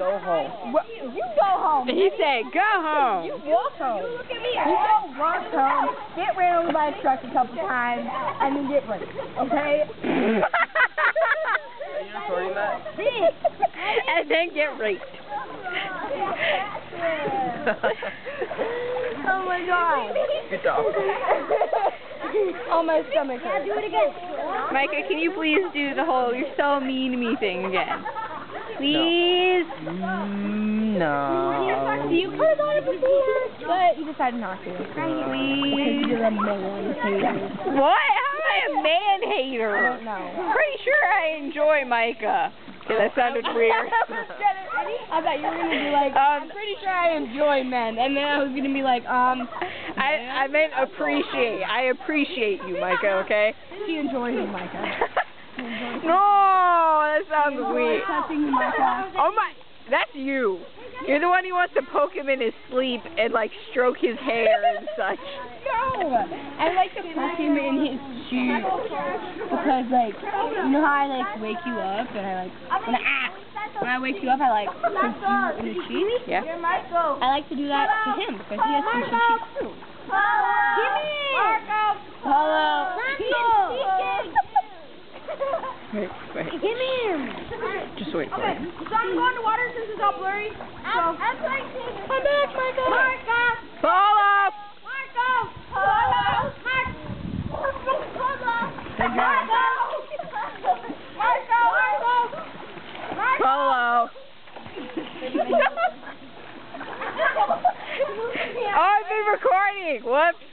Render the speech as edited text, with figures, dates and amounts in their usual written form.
go home. What? You go home. He said, go home. You walk home. Look at me. You go walk home, get ran over by a truck a couple times, and then get raped. Okay? Are you recording that? And then get raped. Oh my god. Good job. Oh, my stomach hurts. Do it again. Micah, can you please do the whole "you're so mean to me" thing again? Please? No. You could have done it before, but you decided not to. Please? You're a man hater. What? How am I a man hater? I don't know. Pretty sure I enjoy Micah. Okay, that sounded weird. I thought you were going to be like, I'm pretty sure I enjoy men. And then I was going to be like, I meant appreciate. I appreciate you, Micah, okay? She enjoys you, Micah. No, that sounds weird. Touching you, Micah. Oh my, that's you. You're the one who wants to poke him in his sleep and like stroke his hair and such. No, I like to poke him in his cheeks because, like, you know how I like wake you up and I like when I wake you up I like poke you in the cheeks. Yeah. I like to do that to him because he has some cheeks too. Give me. Hello. Wait. Give me him. Just wait for it. So I'm going to water since it's all blurry. I'm playing. Come back, Michael. Follow! Follow! Oh, I've been recording! Whoops!